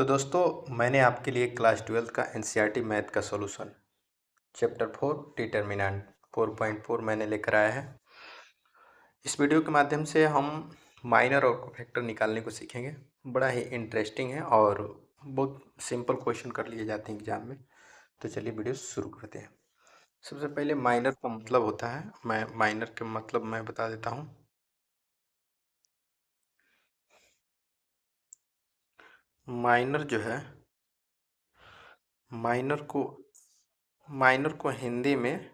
तो दोस्तों मैंने आपके लिए क्लास 12th का एनसीईआरटी मैथ का सॉल्यूशन चैप्टर 4 डिटर्मिनेंट 4.4 मैंने लेकर आया है। इस वीडियो के माध्यम से हम माइनर और कोफैक्टर निकालने को सीखेंगे। बड़ा ही इंटरेस्टिंग है और बहुत सिंपल क्वेश्चन कर लिए जाते हैं एग्जाम में। तो चलिए वीडियो शुरू करते हैं। सबसे पहले माइनर का मतलब होता है, मैं माइनर के मतलब मैं बता देता हूँ। माइनर जो है, माइनर को हिंदी में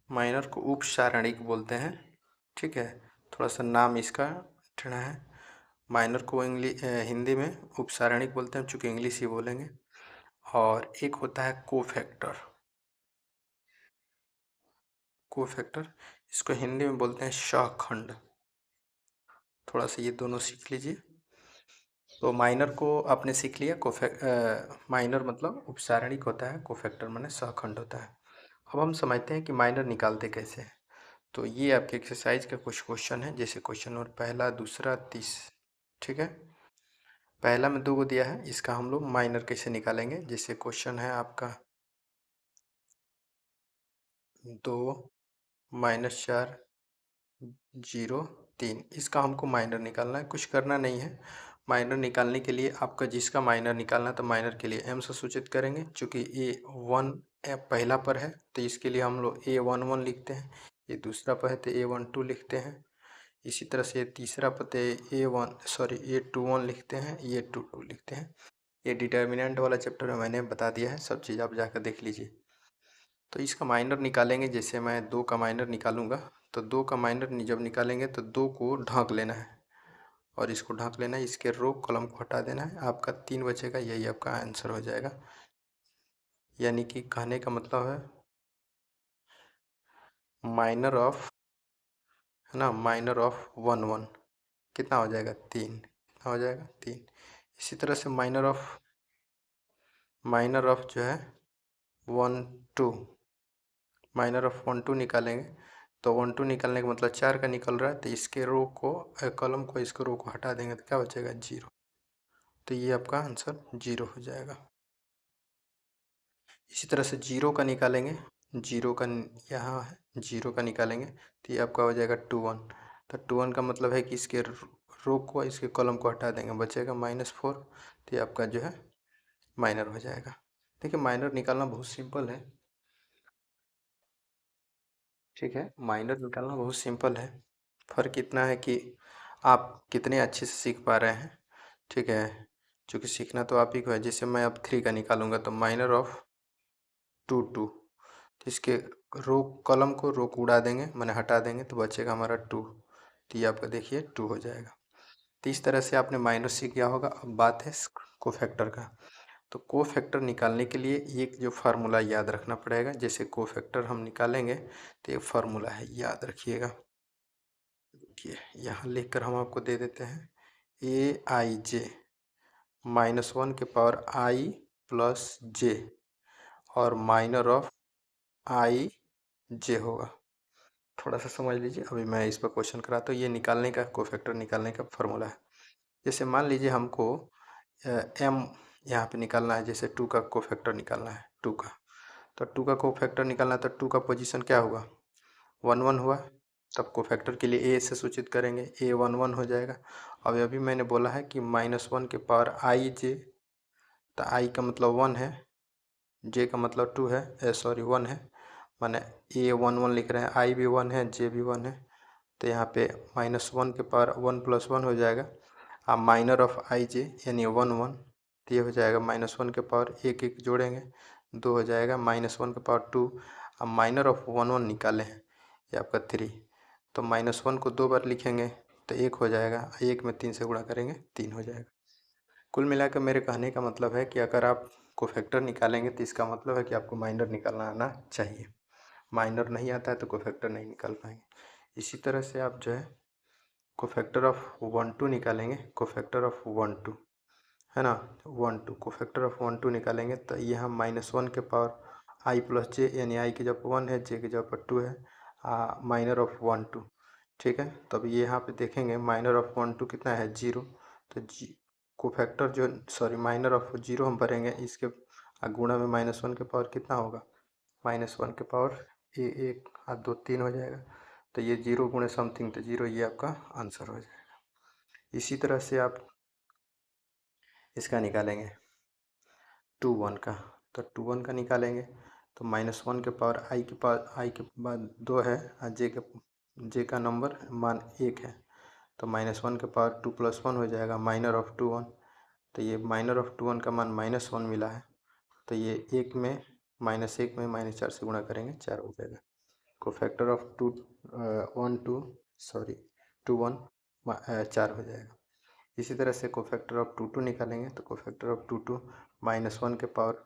माइनर को उपसारणिक बोलते हैं। ठीक है, थोड़ा सा नाम इसका टेढ़ा है। माइनर को हिंदी में उपसारणिक बोलते हैं, चूँकि इंग्लिश ही बोलेंगे। और एक होता है कोफैक्टर। कोफैक्टर इसको हिंदी में बोलते हैं सहखंड। थोड़ा सा ये दोनों सीख लीजिए। तो माइनर को आपने सीख लिया। माइनर मतलब उपसारणिक होता है, कोफैक्टर माने सहखंड होता है। अब हम समझते हैं कि माइनर निकालते कैसे हैं। तो ये आपके एक्सरसाइज का कुछ क्वेश्चन है, जैसे क्वेश्चन नंबर पहला, दूसरा, तीस। ठीक है, पहला में 2 को दिया है, इसका हम लोग माइनर कैसे निकालेंगे। जैसे क्वेश्चन है आपका 2 -4 0 3, इसका हमको माइनर निकालना है। कुछ करना नहीं है। माइनर निकालने के लिए आपका जिसका माइनर निकालना है तो माइनर के लिए m से सूचित करेंगे। चूँकि A1 पहला पर है तो इसके लिए हम लोग A11 लिखते हैं। ये दूसरा पर है तो A12 लिखते हैं। इसी तरह से तीसरा पते A21 लिखते हैं, A22 लिखते हैं। ये डिटर्मिनेंट वाला चैप्टर में मैंने बता दिया है, सब चीज़ आप जाकर देख लीजिए। तो इसका माइनर निकालेंगे। जैसे मैं 2 का माइनर निकालूंगा तो 2 का माइनर जब निकालेंगे तो 2 को ढाँक लेना है और इसको ढाँक लेना है, इसके रो कॉलम को हटा देना है। आपका 3 बचेगा, यही आपका आंसर हो जाएगा। यानी कि कहने का मतलब है माइनर ऑफ, है ना, माइनर ऑफ 1 1 कितना हो जाएगा 3, कितना हो जाएगा 3। इसी तरह से माइनर ऑफ जो है 1 2, माइनर ऑफ 1 2 निकालेंगे तो 1 2 निकालने का मतलब 4 का निकल रहा है, तो इसके रो को कॉलम को, इसके रो को हटा देंगे तो क्या बचेगा 0। तो ये आपका आंसर 0 हो जाएगा। इसी तरह से 0 का निकालेंगे, 0 का यहाँ है, 0 का निकालेंगे तो ये आपका हो जाएगा 2 1। तो 2 1 का मतलब है कि इसके रो को, इसके कॉलम को हटा देंगे, बचेगा -4। तो ये आपका जो है माइनर हो जाएगा। देखिए माइनर निकालना बहुत सिंपल है। ठीक है, माइनर निकालना बहुत सिंपल है। फ़र्क इतना है कि आप कितने अच्छे से सीख पा रहे हैं। ठीक है, क्योंकि सीखना तो आप ही को है। जैसे मैं अब 3 का निकालूंगा तो माइनर ऑफ 2 2, तो इसके रो कॉलम को रो को उड़ा देंगे, मैंने हटा देंगे तो बचेगा हमारा 2। तो ये आपका देखिए 2 हो जाएगा। तो इस तरह से आपने माइनर सीख गया होगा। अब बात है कोफैक्टर का। तो कोफैक्टर निकालने के लिए एक जो फार्मूला याद रखना पड़ेगा। जैसे कोफैक्टर हम निकालेंगे तो एक फार्मूला है, याद रखिएगा। देखिए यहाँ लिख कर हम आपको दे देते हैं, AIJ -1 के पावर I प्लस J और माइनर ऑफ IJ होगा। थोड़ा सा समझ लीजिए, अभी मैं इस पर क्वेश्चन कराता हूँ। ये निकालने का, कोफैक्टर निकालने का फार्मूला है। जैसे मान लीजिए हमको M यहाँ पे निकालना है। जैसे 2 का कोफैक्टर निकालना है, 2 का, तो 2 का कोफैक्टर निकालना है तो 2 का पोजीशन क्या होगा 1 1 हुआ। तब कोफैक्टर के लिए A से सूचित करेंगे, A11 हो जाएगा। अब अभी मैंने बोला है कि -1 के पावर IJ, तो I का मतलब 1 है, J का मतलब 2 है, 1 है, माने A11 लिख रहे हैं, I भी 1 है, J भी 1 है। तो यहाँ पे -1 के पावर 1 + 1 हो जाएगा। अब माइनर ऑफ IJ यानी 1 1, तो ये हो जाएगा -1 के पावर 1 1 जोड़ेंगे 2 हो जाएगा, -1 के पावर 2। अब माइनर ऑफ 1 1 निकाले हैं, ये आपका 3। तो -1 को 2 बार लिखेंगे तो 1 हो जाएगा, 1 में 3 से गुणा करेंगे 3 हो जाएगा। कुल मिलाकर मेरे कहने का मतलब है कि अगर आप कोफैक्टर निकालेंगे तो इसका मतलब है कि आपको माइनर निकालना आना चाहिए। माइनर नहीं आता है तो कोफैक्टर नहीं निकाल पाएंगे। इसी तरह से आप जो है कोफैक्टर ऑफ 1 2 निकालेंगे, कोफैक्टर ऑफ 1 2, है ना, 1 2 कोफैक्टर ऑफ 1 2 निकालेंगे तो ये हम -1 के पावर I प्लस J, यानी I की जगह 1 है, J की जगह 2 है, माइनर ऑफ 1 2। ठीक है, तो अब ये यहाँ पे देखेंगे माइनर ऑफ 1 2 कितना है 0। तो कोफैक्टर जो सॉरी माइनर ऑफ 0 हम भरेंगे, इसके गुणा में -1 के पावर कितना होगा, -1 के पावर 1 और 2 3 हो जाएगा। तो ये 0 गुणे समथिंग तो 0, ये आपका आंसर हो जाएगा। इसी तरह से आप इसका निकालेंगे 2 1 का, तो 2 1 का निकालेंगे तो -1 के पावर i के बाद 2 है और j का नंबर मान 1 है, तो -1 के पावर 2 + 1 हो जाएगा माइनर ऑफ 2 1। तो ये माइनर ऑफ 2 1 का मान -1 मिला है, तो ये 1 में -1 में -4 से गुणा करेंगे 4 हो जाएगा। कोफैक्टर ऑफ 2 1 4 हो जाएगा। इसी तरह से कोफैक्टर ऑफ 2 2 निकालेंगे तो कोफैक्टर ऑफ 2 2 -1 के पावर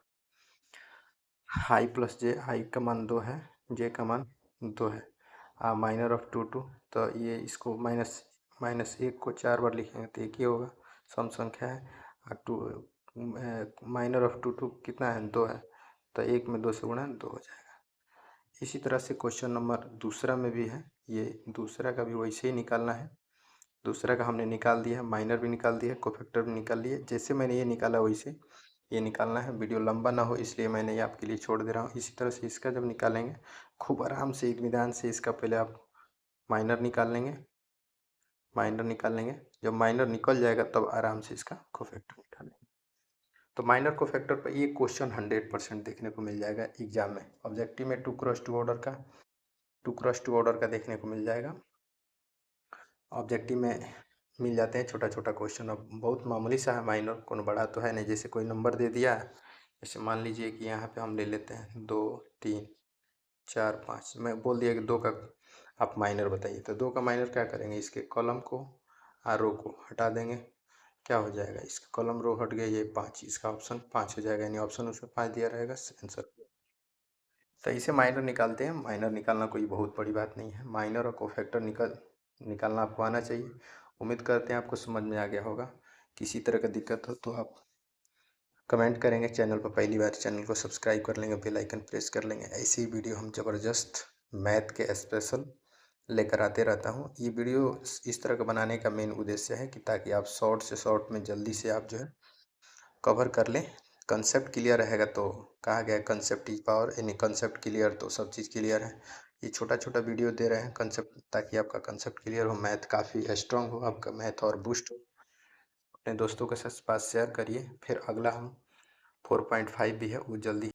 i + j, i का मान 2 है, j का मान 2 है, माइनर ऑफ 2 2, तो ये इसको -1 को 4 बार लिखेंगे तो एक ही होगा, सम संख्या है। और 2 माइनर ऑफ 2 2 कितना है, 2 है, तो 1 में 2 से गुणा 2 हो जाएगा। इसी तरह से क्वेश्चन नंबर दूसरा में भी है, ये दूसरा का भी वैसे ही निकालना है। दूसरा का हमने निकाल दिया है, माइनर भी निकाल दिया है, कोफैक्टर भी निकाल लिए। जैसे मैंने ये निकाला वैसे ये निकालना है। वीडियो लंबा ना हो इसलिए मैंने ये आपके लिए छोड़ दे रहा हूँ। इसी तरह से इसका जब निकालेंगे खूब आराम से इत्मीनान से इसका पहले आप माइनर निकाल लेंगे। जब माइनर निकल जाएगा तब आराम से इसका कोफैक्टर निकालेंगे। तो माइनर कोफैक्टर पर ये क्वेश्चन 100% देखने को मिल जाएगा एग्जाम में। ऑब्जेक्टिव में 2 क्रॉस 2 ऑर्डर का देखने को मिल जाएगा। ऑब्जेक्टिव में मिल जाते हैं छोटा छोटा क्वेश्चन। अब बहुत मामूली सा है माइनर, कोनो बड़ा तो है नहीं। जैसे कोई नंबर दे दिया, जैसे मान लीजिए कि यहाँ पे हम ले लेते हैं 2 3 4 5, मैं बोल दिया कि 2 का आप माइनर बताइए। तो 2 का माइनर क्या करेंगे, इसके कॉलम को और रो को हटा देंगे, क्या हो जाएगा, इसका कॉलम रो हट गया, ये 5, इसका ऑप्शन 5 हो जाएगा, यानी ऑप्शन उसमें 5 दिया रहेगा आंसर। तो इसे माइनर निकालते हैं। माइनर निकालना कोई बहुत बड़ी बात नहीं है। माइनर और कोफैक्टर निकालना आपको आना चाहिए। उम्मीद करते हैं आपको समझ में आ गया होगा। किसी तरह का दिक्कत हो तो आप कमेंट करेंगे। चैनल पर पहली बार, चैनल को सब्सक्राइब कर लेंगे, बेल आइकन प्रेस कर लेंगे। ऐसी ही वीडियो हम ज़बरदस्त मैथ के स्पेशल लेकर आते रहता हूँ। ये वीडियो इस तरह का बनाने का मेन उद्देश्य है कि ताकि आप शॉर्ट से शॉर्ट में जल्दी से आप जो है कवर कर लें। कंसेप्ट क्लियर रहेगा तो कहा गया कंसेप्ट इज पावर, यानी कंसेप्ट क्लियर तो सब चीज़ क्लियर है। ये छोटा छोटा वीडियो दे रहे हैं कंसेप्ट, ताकि आपका कंसेप्ट क्लियर हो, मैथ काफ़ी स्ट्रांग हो, आपका मैथ और बूस्ट हो। अपने दोस्तों के साथ शेयर करिए। फिर अगला हम 4.5 भी है, वो जल्दी